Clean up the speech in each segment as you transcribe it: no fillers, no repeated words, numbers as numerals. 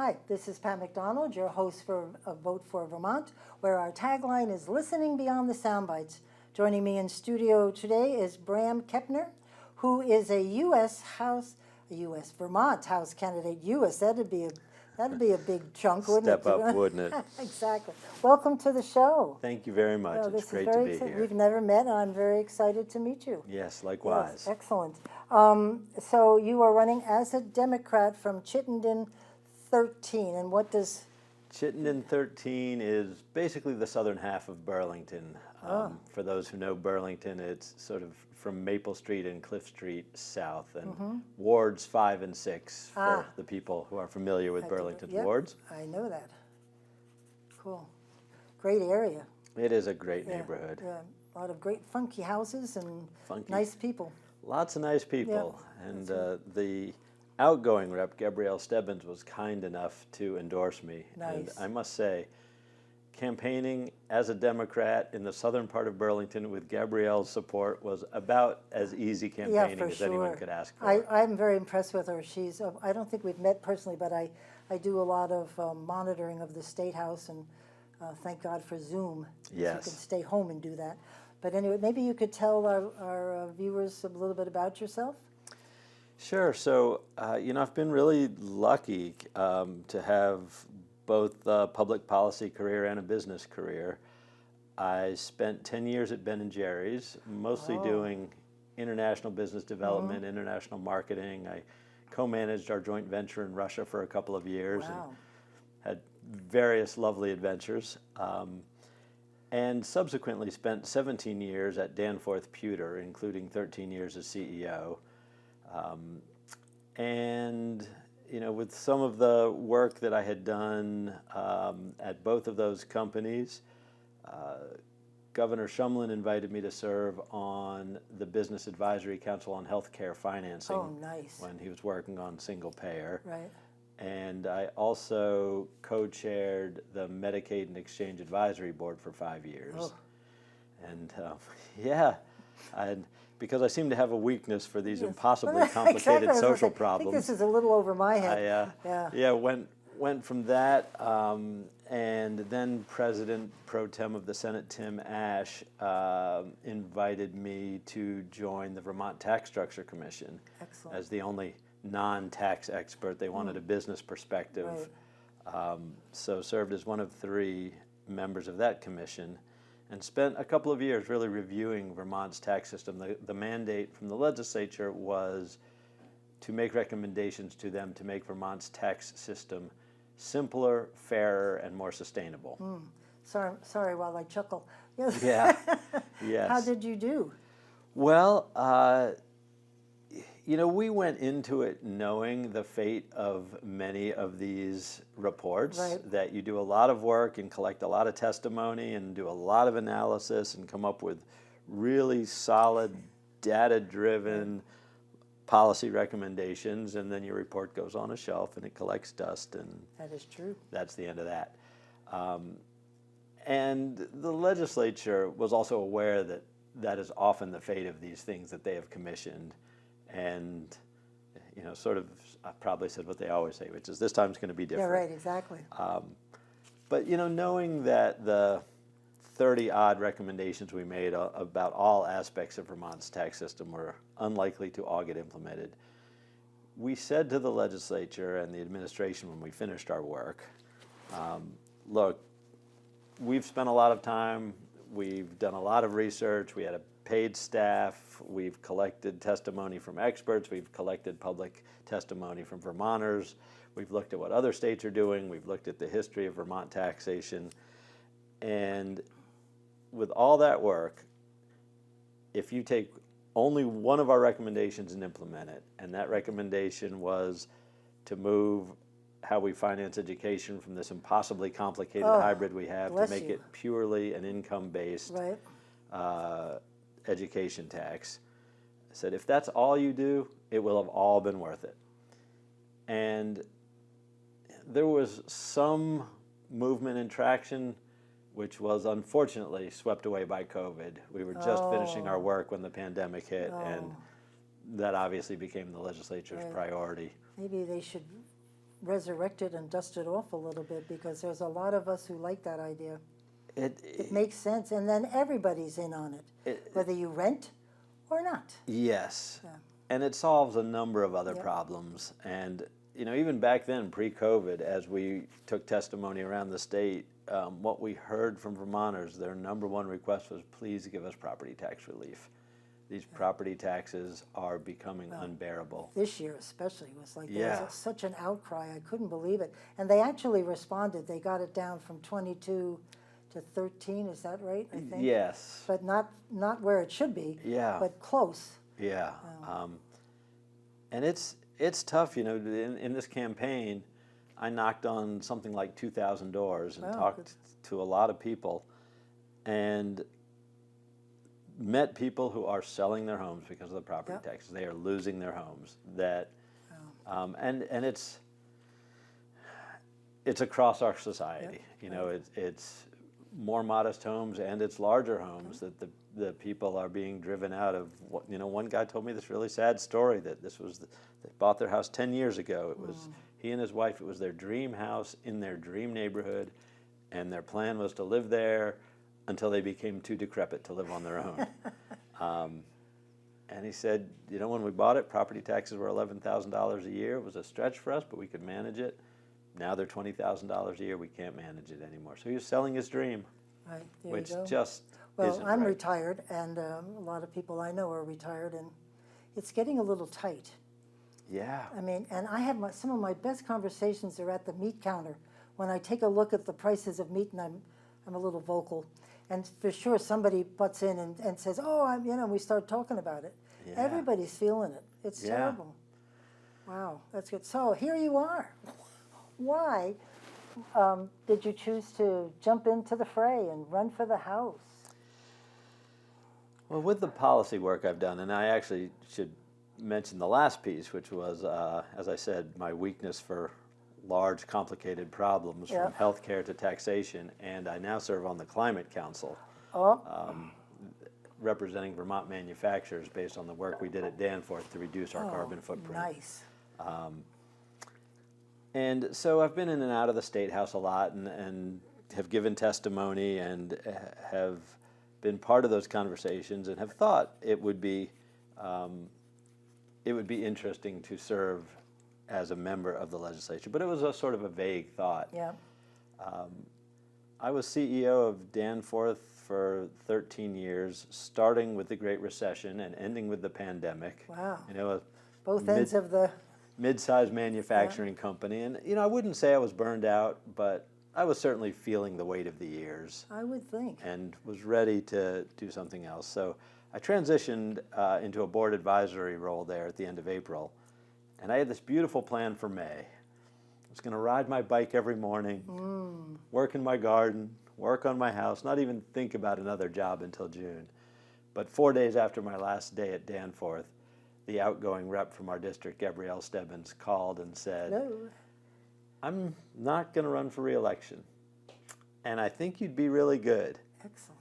Hi, this is Pat McDonald, your host for Vote for Vermont, where our tagline is Listening Beyond the Soundbites. Joining me in studio today is Bram Kleppner, who is a Vermont House candidate. That'd be a big chunk, wouldn't it? Step up, wouldn't it? Exactly. Welcome to the show. Thank you very much. It's great to be here. We've never met, and I'm very excited to meet you. Yes, likewise. Yes, excellent. So you are running as a Democrat from Chittenden 13, and what does... Chittenden 13 is basically the southern half of Burlington. For those who know Burlington, it's sort of from Maple Street and Cliff Street south, and wards 5 and 6 for the people who are familiar with Burlington's wards. I know that. Cool. Great area. It is a great neighborhood. Yeah, a lot of great funky houses and nice people. Lots of nice people. Yeah, and the outgoing rep, Gabrielle Stebbins, was kind enough to endorse me. Nice. And I must say, campaigning as a Democrat in the southern part of Burlington with Gabrielle's support was about as easy campaigning as anyone could ask for. I'm very impressed with her. She's, I don't think we've met personally, but I do a lot of monitoring of the State House, and thank God for Zoom. Yes. You can stay home and do that. But anyway, maybe you could tell our viewers a little bit about yourself. Sure. So, I've been really lucky to have both a public policy career and a business career. I spent 10 years at Ben & Jerry's, mostly doing international business development, international marketing. I co-managed our joint venture in Russia for a couple of years and had various lovely adventures. And subsequently spent 17 years at Danforth Pewter, including 13 years as CEO. With some of the work that I had done at both of those companies, Governor Shumlin invited me to serve on the Business Advisory Council on Healthcare Financing. Oh, nice. When he was working on single payer. Right. And I also co-chaired the Medicaid and Exchange Advisory Board for 5 years. Oh. And because I seem to have a weakness for these impossibly complicated social problems. I think this is a little over my head. Went from that, and then President Pro Tem of the Senate, Tim Ash, invited me to join the Vermont Tax Structure Commission. Excellent. As the only non-tax expert. They wanted a business perspective. Right. So served as one of 3 members of that commission, and spent a couple of years really reviewing Vermont's tax system. The mandate from the legislature was to make recommendations to them to make Vermont's tax system simpler, fairer, and more sustainable. Sorry while I chuckle. Yes. Yeah. Yes. How did you do? Well, we went into it knowing the fate of many of these reports, that you do a lot of work and collect a lot of testimony and do a lot of analysis and come up with really solid, data-driven policy recommendations, and then your report goes on a shelf and it collects dust, and that is true. That's the end of that. And the legislature was also aware that that is often the fate of these things that they have commissioned. And, I probably said what they always say, which is this time's going to be different. Yeah, right, exactly. But, knowing that the 30-odd recommendations we made about all aspects of Vermont's tax system were unlikely to all get implemented, we said to the legislature and the administration when we finished our work, look, we've spent a lot of time, we've done a lot of research, we had a paid staff, we've collected testimony from experts, we've collected public testimony from Vermonters, we've looked at what other states are doing, we've looked at the history of Vermont taxation, and with all that work, if you take only one of our recommendations and implement it, and that recommendation was to move how we finance education from this impossibly complicated hybrid we have to make it purely an income-based education tax. I said, if that's all you do, it will have all been worth it. And there was some movement and traction, which was unfortunately swept away by COVID. We were just finishing our work when the pandemic hit, and that obviously became the legislature's priority. Maybe they should resurrected and dusted off a little bit, because there's a lot of us who like that idea. It makes sense, and then everybody's in on it, whether you rent or not. Yes, Yeah. and it solves a number of other problems. And even back then, pre-COVID, as we took testimony around the state, what we heard from Vermonters, their number one request was, please give us property tax relief. These property taxes are becoming unbearable. This year especially was like, there was such an outcry, I couldn't believe it. And they actually responded. They got it down from 22 to 13, is that right, I think? Yes. But not where it should be, but close. Yeah. And it's tough, in this campaign, I knocked on something like 2,000 doors and talked to a lot of people, and met people who are selling their homes because of the property taxes. They are losing their homes. And it's across our society. It's more modest homes and it's larger homes that the people are being driven out of. One guy told me this really sad story that they bought their house 10 years ago. It was he and his wife. It was their dream house in their dream neighborhood, and their plan was to live there until they became too decrepit to live on their own. And he said, when we bought it, property taxes were $11,000 a year. It was a stretch for us, but we could manage it. Now they're $20,000 a year. We can't manage it anymore. So he was selling his dream, Right, there which you go. just Well, isn't I'm right. retired, and a lot of people I know are retired, and it's getting a little tight. Yeah. I mean, and I have some of my best conversations are at the meat counter, when I take a look at the prices of meat, and I'm a little vocal. And for sure, somebody butts in and says, "Oh, we start talking about it." Yeah. Everybody's feeling it. It's terrible. Wow, that's good. So here you are. Why did you choose to jump into the fray and run for the House? Well, with the policy work I've done, and I actually should mention the last piece, which was, as I said, my weakness for large, complicated problems, from healthcare to taxation, and I now serve on the Climate Council, representing Vermont manufacturers based on the work we did at Danforth to reduce our carbon footprint. Nice. And so I've been in and out of the State House a lot, and have given testimony, and have been part of those conversations, and have thought it would be interesting to serve as a member of the legislature, but it was a sort of a vague thought. Yeah. I was CEO of Danforth for 13 years, starting with the Great Recession and ending with the pandemic. Wow. A Both ends of the... mid-sized manufacturing company, and I wouldn't say I was burned out, but I was certainly feeling the weight of the years. I would think. And was ready to do something else. So I transitioned into a board advisory role there at the end of April. And I had this beautiful plan for May. I was going to ride my bike every morning, work in my garden, work on my house, not even think about another job until June. But 4 days after my last day at Danforth, the outgoing rep from our district, Gabrielle Stebbins, called and said, No. I'm not going to run for re-election, and I think you'd be really good. Excellent.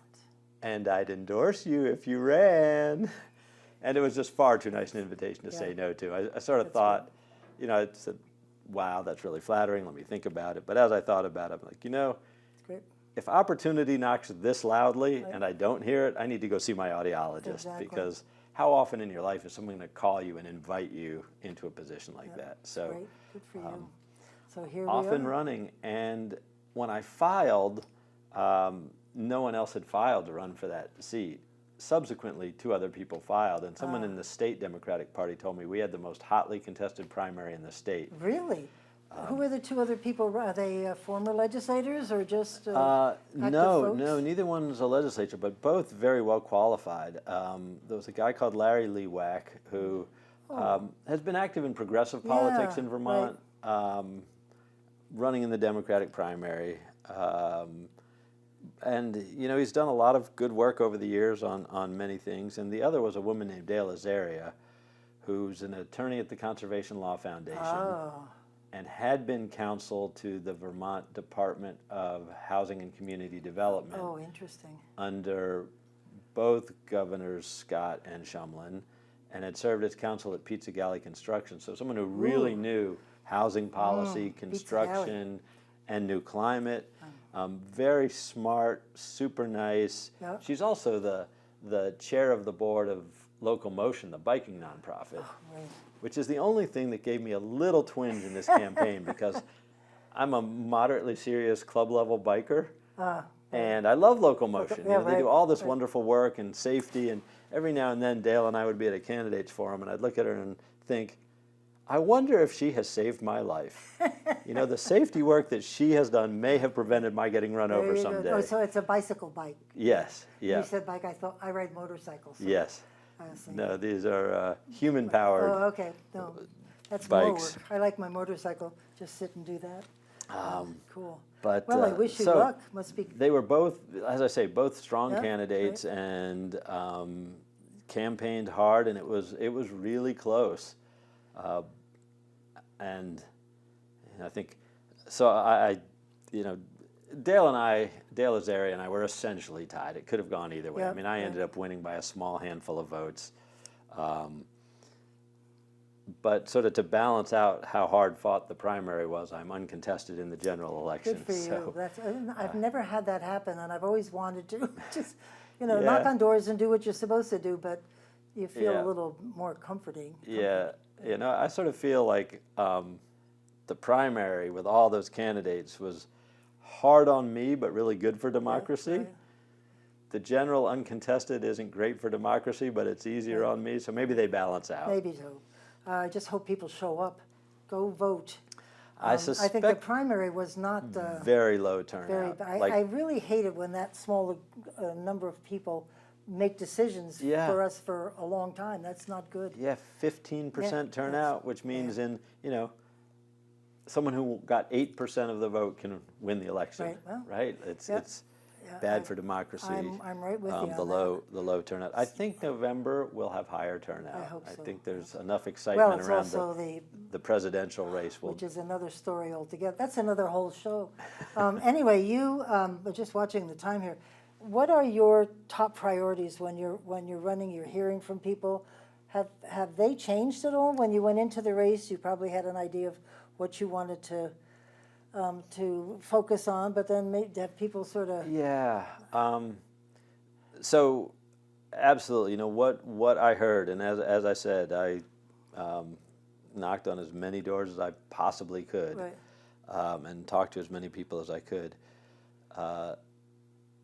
And I'd endorse you if you ran. And it was just far too nice an invitation to say no to. I sort of thought, I said, wow, that's really flattering. Let me think about it. But as I thought about it, I'm like, Great. if opportunity knocks this loudly and I don't hear it, I need to go see my audiologist. Exactly. Because how often in your life is someone going to call you and invite you into a position like that? So Great. Good for you. So here off we are. and running. And when I filed, no one else had filed to run for that seat. Subsequently, 2 other people filed, and someone in the state Democratic Party told me we had the most hotly contested primary in the state. Really? Who are the 2 other people? Are they former legislators or just active No, folks? neither one's a legislator, but both very well qualified. There was a guy called Larry Lewack who has been active in progressive politics in Vermont, running in the Democratic primary. And, he's done a lot of good work over the years on many things. And the other was a woman named Dale Azaria, who's an attorney at the Conservation Law Foundation and had been counsel to the Vermont Department of Housing and Community Development. Oh, interesting. Under both Governors Scott and Shumlin, and had served as counsel at Pizza Galley Construction. So someone who really knew housing policy, construction, and new climate. Very smart, super nice. Yep. She's also the chair of the board of Local Motion, the biking nonprofit, Right. which is the only thing that gave me a little twinge in this campaign because I'm a moderately serious club level biker. And I love Local Motion. Yeah, They do right, all this right. wonderful work and safety, and every now and then Dale and I would be at a candidates forum, and I'd look at her and think, I wonder if she has saved my life. The safety work that she has done may have prevented my getting run over There you go. someday. Oh, so it's a bicycle bike. Yes, yeah. You said bike, I thought I ride motorcycles. So Yes. I was thinking, No, these are human-powered oh, okay. No, that's more work. bikes. I like my motorcycle. Just sit and do that. Cool. But, Well, I wish you so luck. Must be. They were both, as I say, both strong Yeah, candidates and campaigned hard, and it was really close. And I think so. Dale Azaria and I were essentially tied. It could have gone either way. Yeah, I mean, I yeah. ended up winning by a small handful of votes. But sort of to balance out how hard fought the primary was, I'm uncontested in the general election. Good for you. So, That's, I've never had that happen, and I've always wanted to. Just, Yeah. knock on doors and do what you're supposed to do, but you feel Yeah. a little more comforting. yeah, I sort of feel like the primary with all those candidates was hard on me, but really good for democracy. Right. The general uncontested isn't great for democracy, but it's easier on me, so maybe they balance out. Maybe so. I just hope people show up. Go vote. I I think the suspect primary was not very low very. turnout. I really hate it when that small number of people make decisions Yeah. for us for a long time. That's not good. Yeah, 15% Yeah, turnout, which means someone who got 8% of the vote can win the election, Right, well, right? It's yeah. Yeah, bad for democracy. I'm right with you on the low turnout. I think November will have higher turnout. I hope so. think there's enough Well, excitement it's around also the presidential race. which is another story altogether. That's another whole show. Anyway, you we're just watching the time here. What are your top priorities when you're running? You're hearing from people. Have they changed at all? When you went into the race, you probably had an idea of what you wanted to focus on, but then maybe have people sort of Yeah. So, absolutely. What I heard, and as I said, I knocked on as many doors as I possibly could, right. and talked to as many people as I could.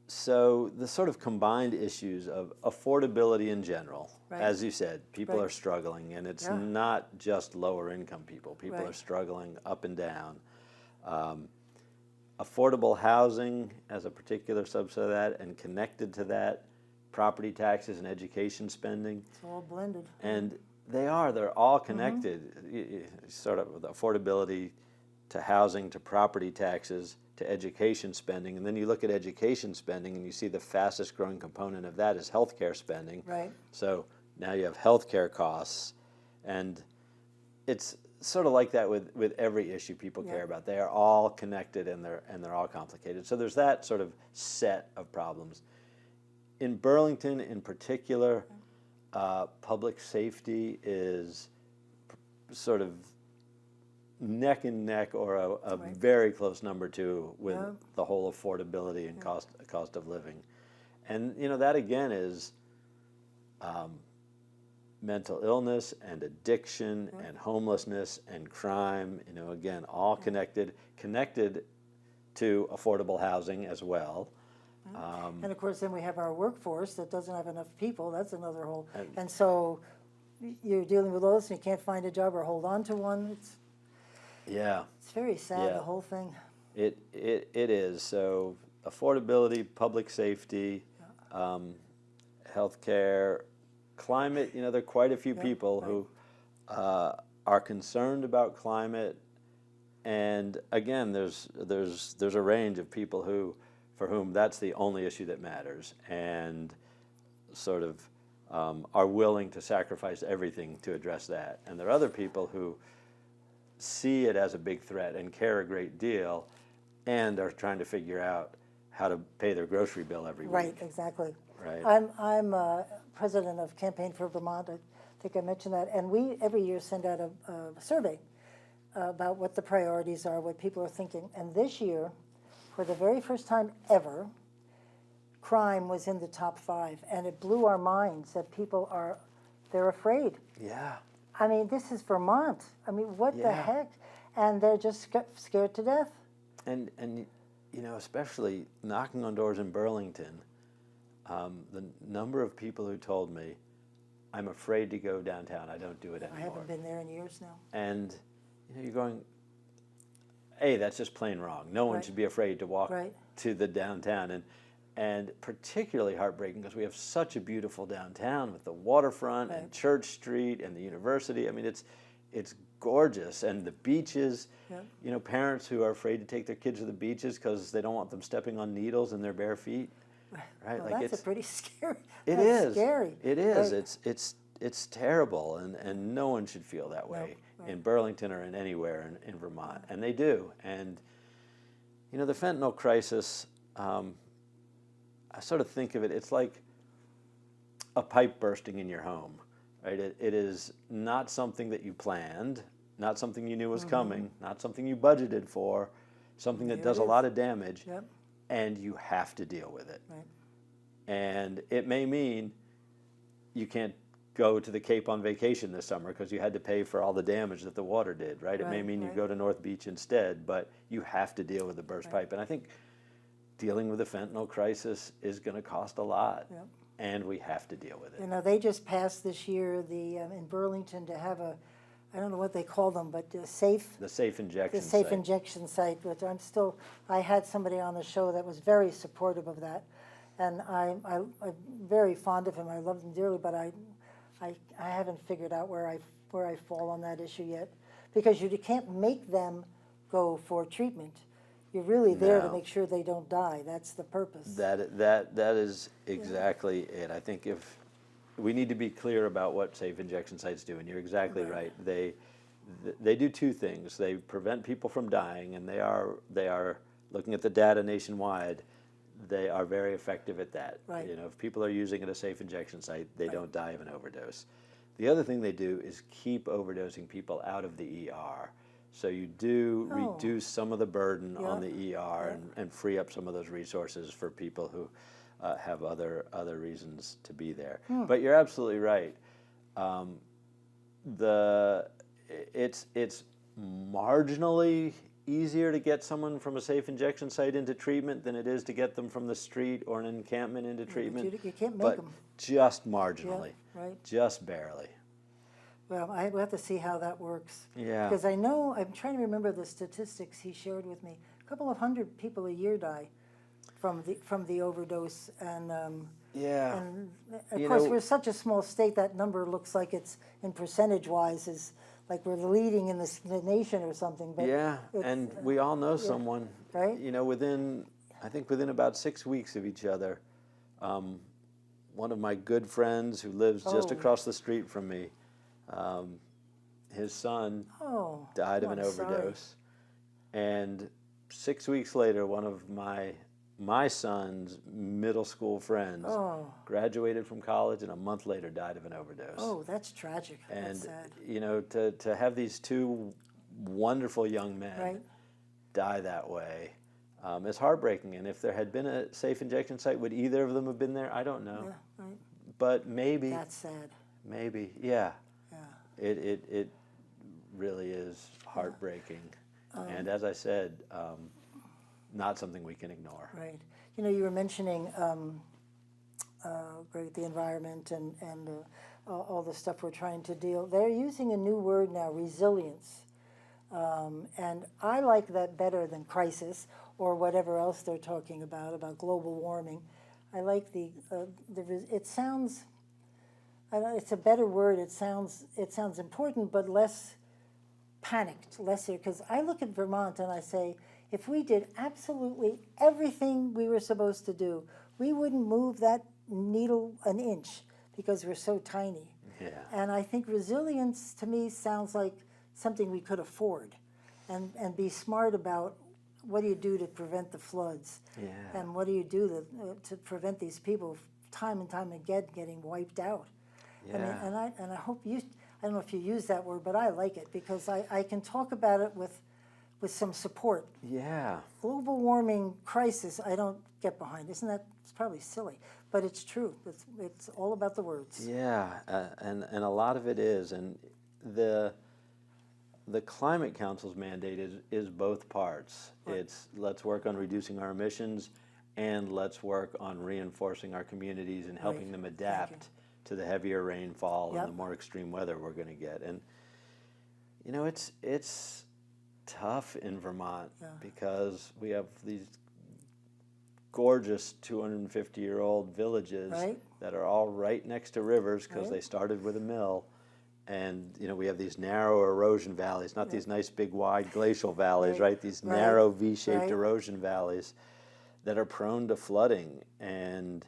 So the sort of combined issues of affordability in general, Right. as you said, people Right. are struggling, and it's Yeah. not just lower income people. People Right. are struggling up and down. Affordable housing as a particular subset of that, and connected to that, property taxes and education spending. It's all blended. And they're all connected. Sort of with affordability to housing, to property taxes, to education spending. And then you look at education spending and you see the fastest growing component of that is healthcare spending. Right. So now you have healthcare costs. And it's sort of like that with every issue people care about. They are all connected and they're all complicated. So there's that sort of set of problems. In Burlington in particular, public safety is sort of neck and neck, or a Right. very close number two with Yeah. the whole affordability and cost of living. And that again is mental illness and addiction and homelessness and crime, again, all connected to affordable housing as well. And of course, then we have our workforce that doesn't have enough people. That's another whole. And so you're dealing with those, and you can't find a job or hold on to one. It's very sad, Yeah. the whole thing. It is. So affordability, public safety, healthcare, climate. There are quite a few people who are concerned about climate, and again, there's a range of people for whom that's the only issue that matters, and sort of are willing to sacrifice everything to address that. And there are other people who see it as a big threat and care a great deal, and are trying to figure out how to pay their grocery bill every week. Right, exactly. Right. I'm president of Campaign for Vermont. I think I mentioned that. And we every year send out a survey. about what the priorities are, what people are thinking. And this year, for the very first time ever, crime was in the top 5, and it blew our minds that they're afraid. Yeah. I mean, this is Vermont. I mean, what the Yeah. heck? And they're just scared to death. And you know, especially knocking on doors in Burlington, the number of people who told me, I'm afraid to go downtown, I don't do it anymore. I haven't been there in years now. And you know, you're going, A, that's just plain wrong. No one Right. should be afraid to walk Right. to the downtown. And particularly heartbreaking because we have such a beautiful downtown with the waterfront and Right. Church Street and the university. I mean, it's gorgeous, and the beaches. Yep. You know, parents who are afraid to take their kids to the beaches because they don't want them stepping on needles in their bare feet. Right? Well, that's a pretty scary. It that's is scary. It is. Right. It's terrible, and no one should feel that way Right. in Burlington or in anywhere in Vermont, and they do. And you know, the fentanyl crisis. I sort of think of it. It's like a pipe bursting in your home, right? It is not something that you planned, not something you knew was coming, not something you budgeted for, something that There does it a is. lot of damage, Yep. and you have to deal with it. Right. And it may mean you can't go to the Cape on vacation this summer because you had to pay for all the damage that the water did, right? It may Right, mean you right. go to North Beach instead, but you have to deal with the burst pipe. And I think dealing with the fentanyl crisis is going to cost a lot, Yep. and we have to deal with it. You know, they just passed this year in Burlington to have I don't know what they call them, but The safe injection site. injection site, which I had somebody on the show that was very supportive of that. And I'm very fond of him. I love him dearly, but I haven't figured out where I fall on that issue yet. Because you can't make them go for treatment. You're really there to No. make sure they don't die. That's the purpose. That is exactly it. I think if we need to be clear about what safe injection sites do, and you're exactly right. They do two things. They prevent people from dying, and they are looking at the data nationwide. They are very effective at that. Right. You know, if people are using at a safe injection site, they don't die of an overdose. The other thing they do is keep overdosing people out of the ER. So you do reduce some of the burden on the ER and free up some of those resources for people who have other reasons to be there. But you're absolutely right. It's marginally easier to get someone from a safe injection site into treatment than it is to get them from the street or an encampment into treatment. you can't make but them. just marginally, right. just barely. Well, we'll have to see how that works. Yeah. Because I know, I'm trying to remember the statistics he shared with me. A couple of hundred people a year die from the overdose, and and of course we're such a small state that number looks like it's in percentage-wise is like we're leading in the nation or something. But and we all know someone, right? You know, within about 6 weeks of each other, one of my good friends who lives just across the street from me, his son died of an overdose, and 6 weeks later, one of my son's middle school friends graduated from college, and a month later died of an overdose. Oh, that's tragic. And that's sad. you know, to have these two wonderful young men die that way is heartbreaking. And if there had been a safe injection site, would either of them have been there? I don't know. Yeah, right. But maybe. That's sad. Maybe, yeah. Yeah. It really is heartbreaking. And as I said, not something we can ignore. Right. You know, you were mentioning Greg, the environment and all the stuff we're trying to deal. They're using a new word now, resilience. And I like that better than crisis or whatever else they're talking about global warming. I like it sounds, it's a better word. It sounds important, but less panicked, less here. Because I look at Vermont and I say, if we did absolutely everything we were supposed to do, we wouldn't move that needle an inch because we're so tiny. Yeah. And I think resilience to me sounds like something we could afford, and be smart about what do you do to prevent the floods, and what do you do to prevent these people time and time again getting wiped out. Yeah. I mean, and I hope I don't know if you use that word, but I like it because I can talk about it with some support. Yeah. Global warming crisis, I don't get behind. Isn't that, it's probably silly, but it's true. It's all about the words. Yeah, and a lot of it is, and the Climate Council's mandate is both parts. Right. It's let's work on reducing our emissions, and let's work on reinforcing our communities and helping Right. them Thank adapt to the heavier rainfall Yep. and the more extreme weather we're going to get. And you know, it's tough in Vermont Yeah. because we have these gorgeous 250-year-old villages Right. that are all right next to rivers because Right. they started with a mill. And you know, we have these narrow erosion valleys, not these nice big wide glacial valleys, Right. right? These Right. narrow V-shaped Right. erosion valleys that are prone to flooding. And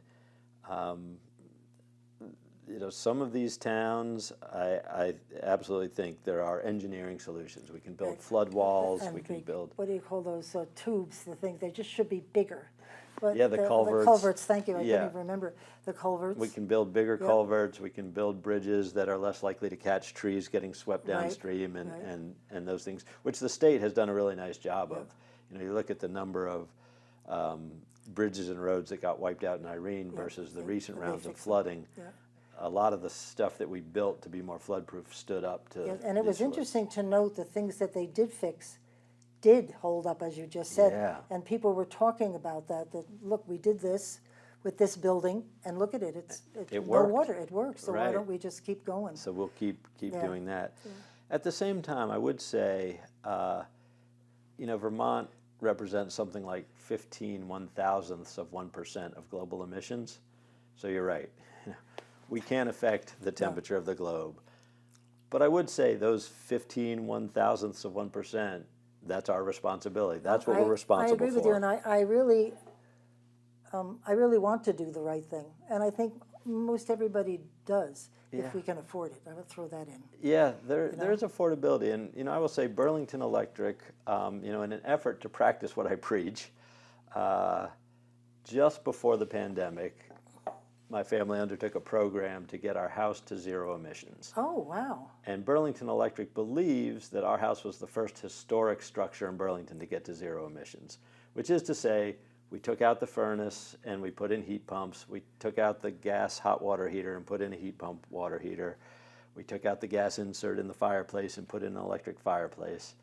you know, some of these towns, I absolutely think there are engineering solutions. We can build Right. flood walls. And We can big- build. What do you call those tubes? The thing, they just should be bigger. But Yeah, the culverts. The culverts, thank you. I Yeah. couldn't even remember the culverts. We can build bigger Yep. culverts. We can build bridges that are less likely to catch trees getting swept Right, downstream, and, right. and those things, which the state has done a really nice job Yep. of. You know, you look at the number of bridges and roads that got wiped out in Irene versus the they- recent they rounds of fixed them. flooding. Yeah. A lot of the stuff that we built to be more flood proof stood up to. Yeah, and it was these floods. interesting to note the things that they did fix did hold up, as you just said. Yeah. And people were talking about that, look, we did this with this building, and look at it, it's It no worked. water, it works, so why Right. don't we just keep going? So we'll keep Yeah. doing that. At the same time, I would say, you know, Vermont represents something like 15 1,000ths of 1% of global emissions. So you're right. We can't affect the temperature of the globe. But I would say those 15 1,000ths of 1%, that's our responsibility. That's what we're responsible for. I agree with you, and I really want to do the right thing, and I think most everybody does, Yeah. if we can afford it. I would throw that in. Yeah, there's affordability, and you know, I will say Burlington Electric, you know, in an effort to practice what I preach, just before the pandemic, my family undertook a program to get our house to zero emissions. Oh, wow. And Burlington Electric believes that our house was the first historic structure in Burlington to get to zero emissions, which is to say, we took out the furnace and we put in heat pumps. We took out the gas hot water heater and put in a heat pump water heater. We took out the gas insert in the fireplace and put in an electric fireplace,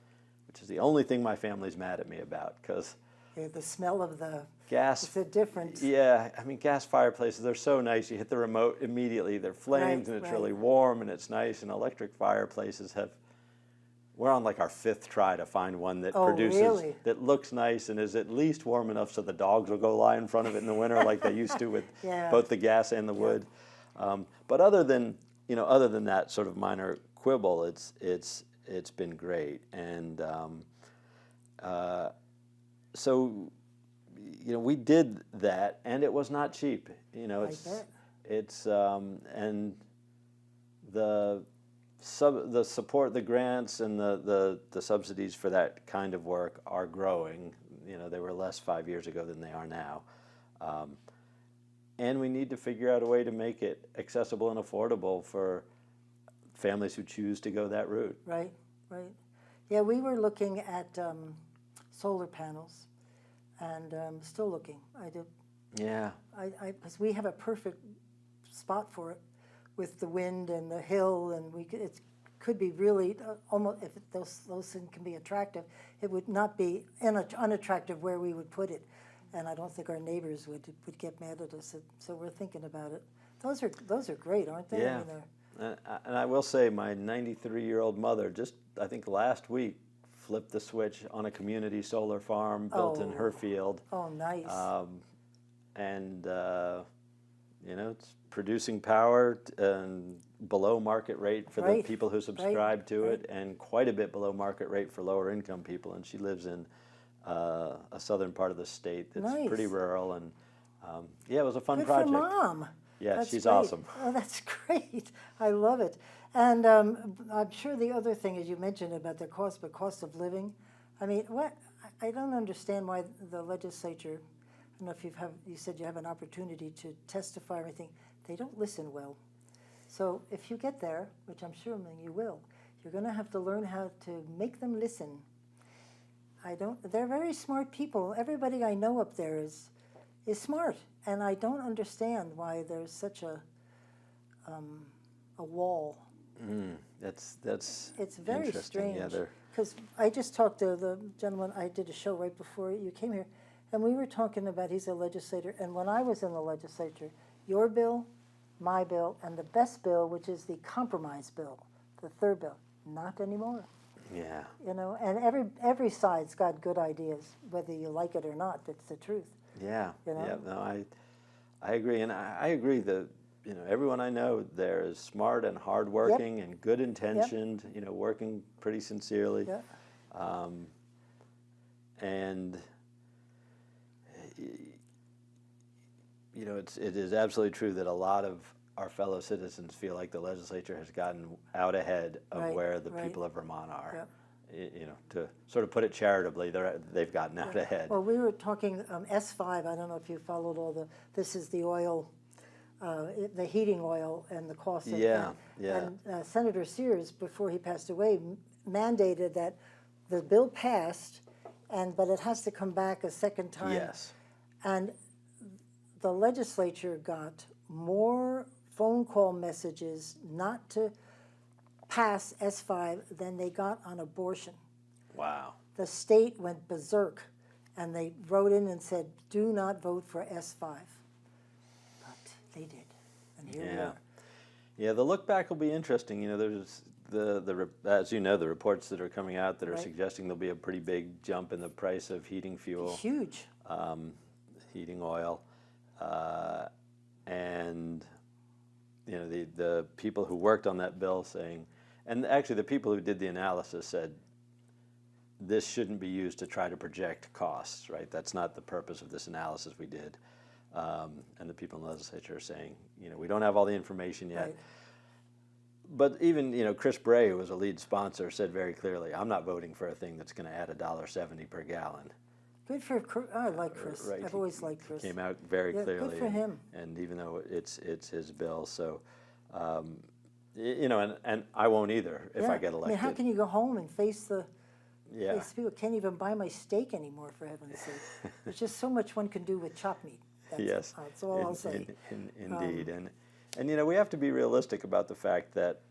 which is the only thing my family's mad at me about, because Yeah, the smell of the gas. It's a different. Yeah, I mean, gas fireplaces, they're so nice. You hit the remote immediately, they're flames, Right, and it's right. really warm and it's nice. And electric fireplaces we're on like our 5th try to find one that Oh, produces, really? that looks nice and is at least warm enough so the dogs will go lie in front of it in the winter like they used to with Yeah. both the gas and the wood. But other than that sort of minor quibble, it's been great. And so, you know, we did that, and it was not cheap. You know, bet. it's and the support, the grants, and the subsidies for that kind of work are growing. You know, they were less 5 years ago than they are now, and we need to figure out a way to make it accessible and affordable for families who choose to go that route. Right, right. Yeah, we were looking at solar panels, and still looking. I do. Yeah. Because we have a perfect spot for it, with the wind and the hill, and it could be really almost, if those things can be attractive, it would not be unattractive where we would put it, and I don't think our neighbors would get mad at us. So we're thinking about it. Those are great, aren't they? Yeah. I mean, And I will say, my 93-year-old mother just, I think last week, flipped the switch on a community solar farm built in her field. oh, nice. And you know, it's producing power and below market rate for the Right, people who subscribe to it, and quite a bit below market rate for lower income people. And she lives in a southern part of the state that's Nice. pretty rural. And yeah, it was a fun Good project. for Mom. Yeah, That's she's great. awesome. Oh, that's great. I love it. And I'm sure the other thing, as you mentioned about the cost of living, I mean, I don't understand why the legislature, I don't know if you said you have an opportunity to testify or anything, they don't listen well. So if you get there, which I'm sure you will, you're going to have to learn how to make them listen. They're very smart people. Everybody I know up there is smart, and I don't understand why there's such a wall. That's It's very interesting. strange. Yeah, Because I just talked to the gentleman, I did a show right before you came here, and we were talking about, he's a legislator, and when I was in the legislature, your bill, my bill, and the best bill, which is the compromise bill, the third bill, not anymore. yeah. You know, and every side's got good ideas, whether you like it or not. That's the truth. Yeah, You know? yeah. No, I agree, and I agree that everyone I know there is smart and hardworking and good intentioned. Working pretty sincerely. Yeah. And it is absolutely true that a lot of our fellow citizens feel like the legislature has gotten out ahead of Right, where the right. people of Vermont are. Yep. To sort of put it charitably, they've gotten out ahead. Well, we were talking S5. I don't know if you followed this is the oil, the heating oil and the cost of Yeah, that. yeah. And Senator Sears, before he passed away, mandated that the bill passed, but it has to come back a second time. Yes. And the legislature got more phone call messages not to pass S5 than they got on abortion. Wow. The state went berserk, and they wrote in and said, do not vote for S5. But they did, and here we Yeah. are. Yeah, the look back will be interesting. There's as you know, the reports that are coming out that are Right. suggesting there'll be a pretty big jump in the price of heating fuel, Huge. heating oil, and the people who worked on that bill saying, and actually the people who did the analysis said this shouldn't be used to try to project costs, right? That's not the purpose of this analysis we did. And the people in the legislature are saying, we don't have all the information yet. Right. But even, Chris Bray, who was a lead sponsor, said very clearly, I'm not voting for a thing that's going to add $1.70 per gallon. Good for I like Chris. Right. I've always liked Chris. Came out very Yeah, clearly. good for him. And even though it's his bill, so, and I won't either if I get elected. I mean, how can you go home and face Yeah. face people? Can't even buy my steak anymore, for heaven's sake. There's just so much one can do with chopped meat. Yes. That's all I'll say. Indeed. And we have to be realistic about the fact that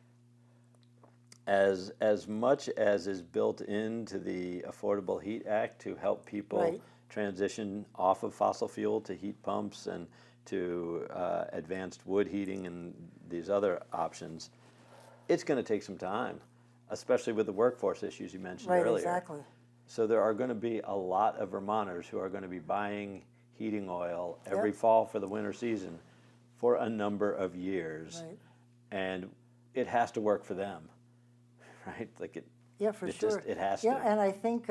as much as is built into the Affordable Heat Act to help people Right. transition off of fossil fuel to heat pumps and to advanced wood heating and these other options, it's going to take some time, especially with the workforce issues you mentioned Right, earlier. exactly. So there are going to be a lot of Vermonters who are going to be buying heating oil every Yep. fall for the winter season for a number of years. Right. And it has to work for them, right? Yeah, for it sure. Just, it has Yeah, to. and I think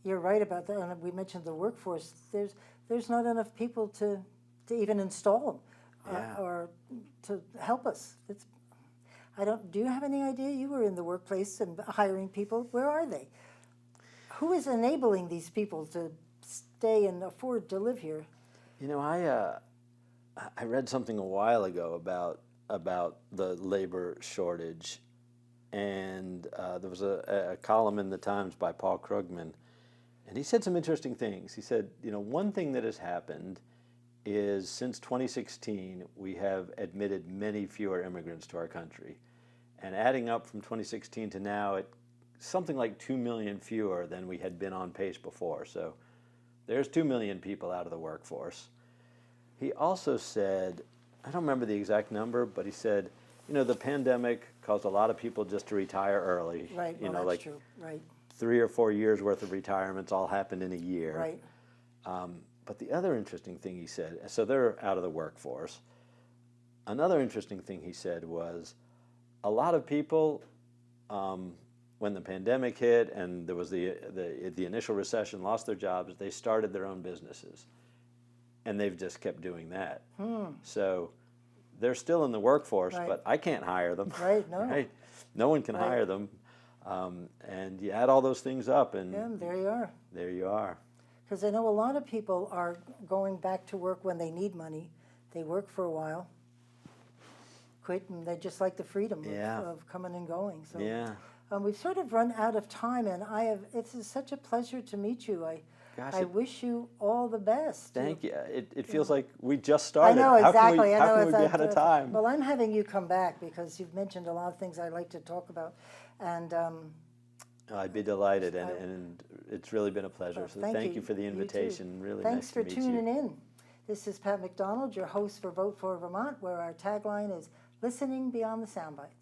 you're right about that. And we mentioned the workforce. There's not enough people to even install them Yeah. or to help us. Do you have any idea? You were in the workplace and hiring people. Where are they? Who is enabling these people to stay and afford to live here? I read something a while ago about the labor shortage, and there was a column in the Times by Paul Krugman, and he said some interesting things. He said, one thing that has happened is since 2016, we have admitted many fewer immigrants to our country. And adding up from 2016 to now, it's something like 2 million fewer than we had been on pace before. So there's 2 million people out of the workforce. He also said, I don't remember the exact number, but he said, the pandemic caused a lot of people just to retire early. Right, well, that's like true. Right, 3 or 4 years worth of retirements all happened in a year. right. But the other interesting thing he said, so they're out of the workforce. Another interesting thing he said was a lot of people, when the pandemic hit and there was the initial recession, lost their jobs, they started their own businesses. And they've just kept doing that. So they're still in the workforce, Right. but I can't hire them. Right, no. Right? No one can Right. hire them. And you add all those things up, and Yeah, there you are. there you are. Because I know a lot of people are going back to work when they need money. They work for a while, quit, and they just like the freedom Yeah. of coming and going. So Yeah. we've sort of run out of time, and it's such a pleasure to meet you. Gosh, I wish you all the best. Thank you. It feels like we just I started. know, exactly. How can we be out of time? Well, I'm having you come back because you've mentioned a lot of things I like to talk about, and I'd be delighted, and it's really been a pleasure. So thank you for the You too. invitation. Really Thanks nice for to meet tuning you. in. This is Pat McDonald, your host for Vote for Vermont, where our tagline is "Listening Beyond the Soundbites."